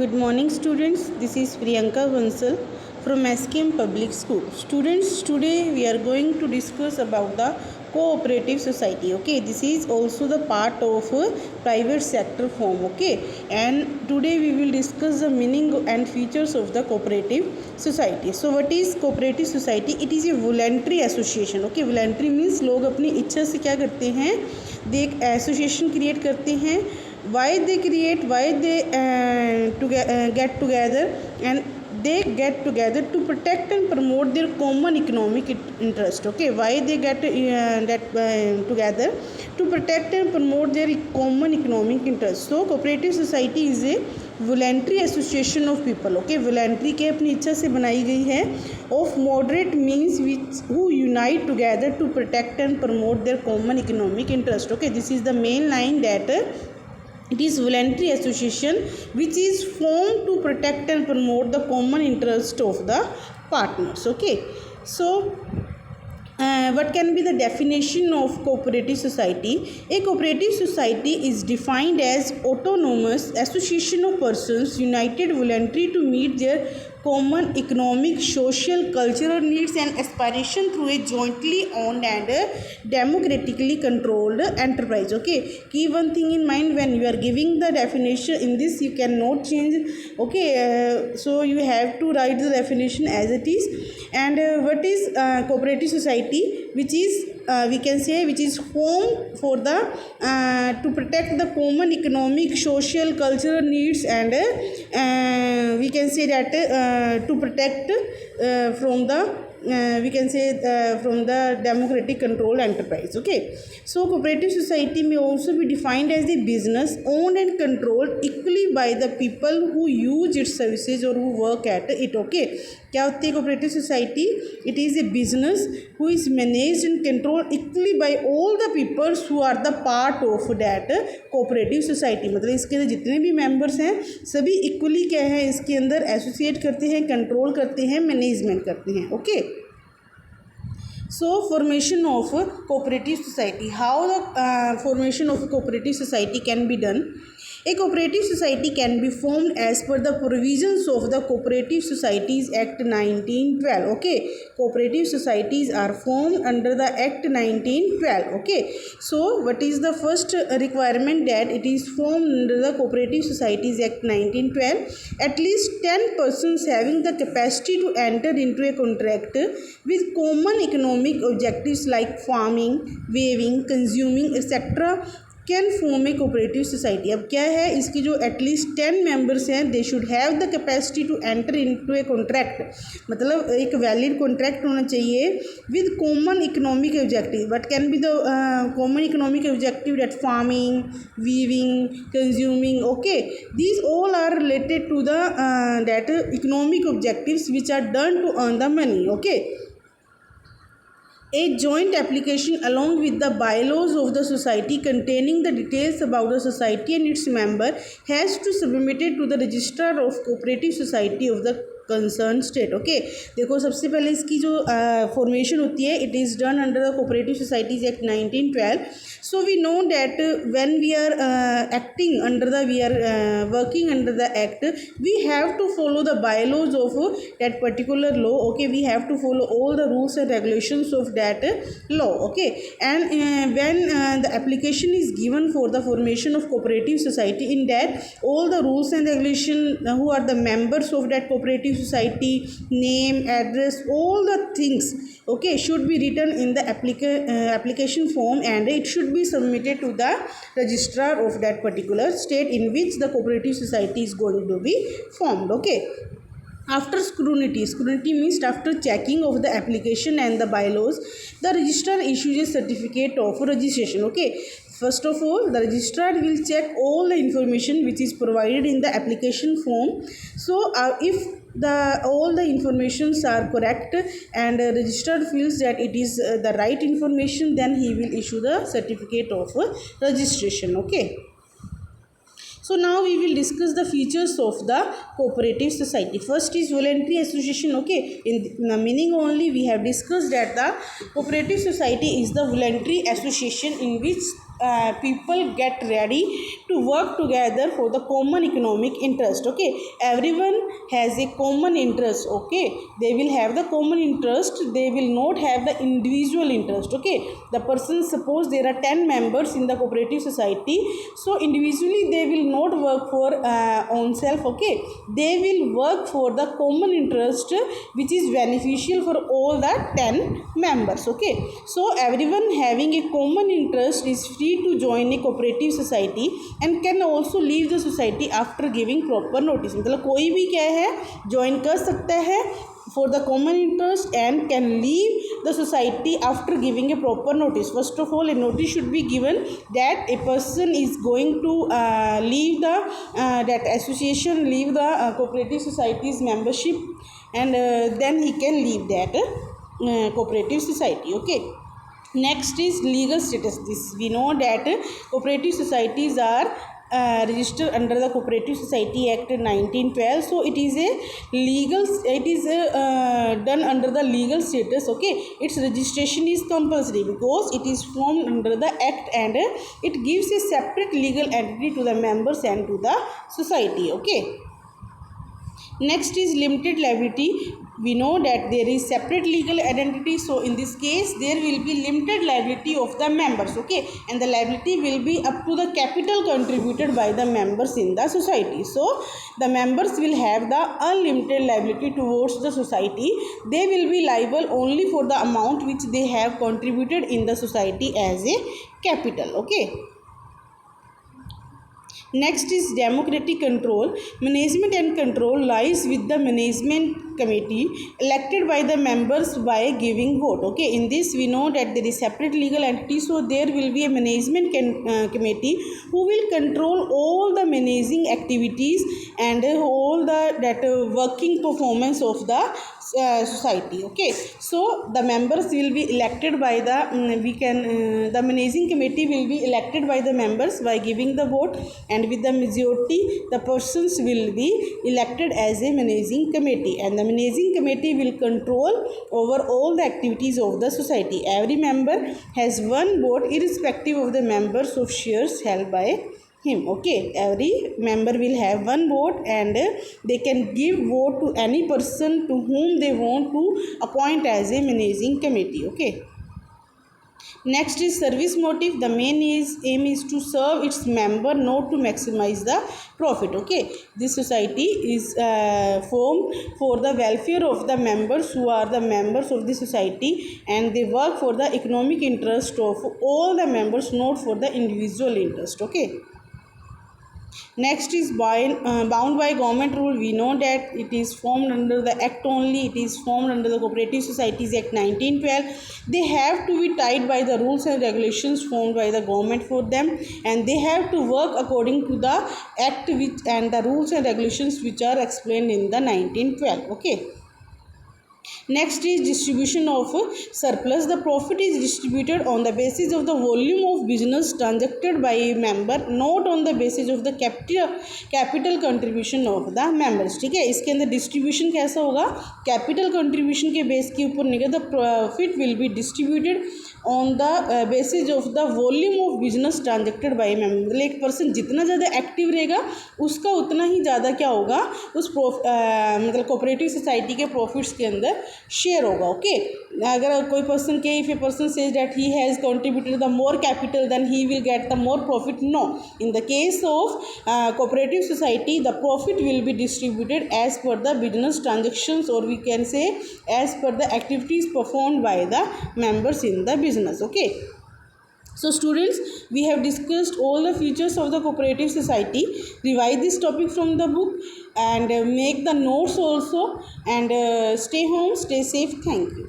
Good morning students, this is Priyanka Bansal from SKM Public School. Students, today we are going to discuss about the cooperative society. Okay, this is also the part of private sector form. Okay, and today we will discuss the meaning and features of the cooperative society. So what is cooperative society? It is a voluntary association. Okay, voluntary means लोग अपनी इच्छा से क्या करते हैं, दे एक association create करते हैं. Why they create, why they get together, and they get together to protect and promote their common economic interest. Okay, why they get together to protect and promote their common economic interest. So cooperative society is a voluntary association of people. Okay, voluntary के अपनी इच्छा से बनाई गई है, of moderate means which who unite together to protect and promote their common economic interest. Okay, this is the main line that it is voluntary association which is formed to protect and promote the common interest of the partners. Okay, so what can be the definition of cooperative society? A cooperative society is defined as autonomous association of persons united voluntarily to meet their common economic, social, cultural needs and aspiration through a jointly owned and democratically controlled enterprise. Okay, keep one thing in mind when you are giving the definition. In this you cannot change. Okay, so you have to write the definition as it is. And what is cooperative society? Which is we can say which is formed for the to protect the common economic, social, cultural needs, and we can say that to protect from the we can say from the democratic control enterprise. Okay, so cooperative society may also be defined as a business owned and controlled equally by the people who use its services or who work at it. Okay, क्या होती है cooperative society? It is a business who is managed and controlled equally by all the people who are the part of that cooperative society. मतलब इसके अंदर जितने भी members हैं सभी equally क्या है, इसके अंदर associate करते हैं, control करते हैं, management करते हैं. Okay, so formation of cooperative society. How the formation of a cooperative society can be done? A cooperative society can be formed as per the provisions of the Cooperative Societies Act 1912. Okay, cooperative societies are formed under the Act 1912. Okay, so what is the first requirement? That it is formed under the Cooperative Societies Act 1912. At least 10 persons having the capacity to enter into a contract with common economic objectives like farming, weaving, consuming, etc. Can form a cooperative society. अब क्या है, इसकी जो at least 10 members हैं they should have the capacity to enter into a contract. मतलब एक valid contract होना चाहिए with common economic objective. What can be the common economic objective? That farming, weaving, consuming. Okay, these all are related to the that economic objectives which are done to earn the money. Okay, a joint application along with the bylaws of the society containing the details about the society and its member has to submitted to the registrar of cooperative society of the concern state. Okay, देखो सबसे पहले इसकी जो formation होती है it is done under the cooperative societies act 1912. So we know that when we are acting under the we are working under the act we have to follow the bylaws of that particular law. Okay, we have to follow all the rules and regulations of that law. Okay, and when the application is given for the formation of cooperative society in that all the rules and regulation who are the members of that cooperative society, name, address, all the things, okay, should be written in the application form and it should be submitted to the registrar of that particular state in which the cooperative society is going to be formed. Okay, after scrutiny means after checking of the application and the bylaws, the registrar issues a certificate of registration. Okay, first of all the registrar will check all the information which is provided in the application form. So if all the informations are correct and registrar feels that it is the right information, then he will issue the certificate of registration. Okay, so now we will discuss the features of the cooperative society. First is voluntary association. Okay, in the meaning only we have discussed that the cooperative society is the voluntary association in which people get ready to work together for the common economic interest. Okay, everyone has a common interest. Okay, they will have the common interest, they will not have the individual interest. Okay, the person, suppose there are 10 members in the cooperative society, so individually they will not work for own self. Okay, they will work for the common interest which is beneficial for all the 10 members. Okay, so everyone having a common interest is free to join a cooperative society and can also leave the society after giving proper notice. मतलब कोई भी क्या है join कर सकता है for the common interest and can leave the society after giving a proper notice. First of all, a notice should be given that a person is going to leave the that association, leave the cooperative society's membership, and then he can leave that cooperative society. Okay, next is legal status. This we know that cooperative societies are registered under the Cooperative Society Act 1912. So it is a legal, it is done under the legal status. Okay, its registration is compulsory because it is formed under the act, and it gives a separate legal entity to the members and to the society. Okay, next is limited liability. We know that there is separate legal identity, so in this case there will be limited liability of the members. Okay, and the liability will be up to the capital contributed by the members in the society. So the members will have the unlimited liability towards the society. They will be liable only for the amount which they have contributed in the society as a capital. Okay, next is democratic control. Management and control lies with the management committee elected by the members by giving vote. Okay, in this we know that there is separate legal entity, so there will be a management committee who will control all the managing activities and all the working performance of the society. Okay, so the members will be elected by the the managing committee will be elected by the members by giving the vote, and with the majority the persons will be elected as a managing committee, and the managing committee will control over all the activities of the society. Every member has one vote irrespective of the members of shares held by him. Okay, every member will have one vote, and they can give vote to any person to whom they want to appoint as a managing committee. Okay, next is service motive. The main aim is to serve its member, not to maximize the profit. Okay, this society is formed for the welfare of the members who are the members of the society, and they work for the economic interest of all the members, not for the individual interest. Okay, next is bound by government rule. We know that it is formed under the act only. It is formed under the Cooperative Societies Act 1912. They have to be tied by the rules and regulations formed by the government for them, and they have to work according to the act which and the rules and regulations which are explained in the 1912. Okay, next is distribution of surplus. The profit is distributed on the basis of the volume of business transacted by a member, not on the basis of the capital contribution of the members. ठीक है, इसके अंदर distribution कैसा होगा, capital contribution के base के ऊपर नहीं, the profit will be distributed on the basis of the volume of business transacted by member. मतलब एक पर्सन जितना ज़्यादा एक्टिव रहेगा उसका उतना ही ज़्यादा क्या होगा उस मतलब कोऑपरेटिव सोसाइटी के प्रॉफिट्स के अंदर शेयर होगा. ओके, अगर कोई पर्सन के if a person says that he has contributed the more capital then he will get the more profit. No, in the case of cooperative society the profit will be distributed as per the business transactions, और we can say as per the activities performed by the members in the business. Okay, so students, we have discussed all the features of the cooperative society. Revise this topic from the book and make the notes also, and stay home, stay safe. Thank you.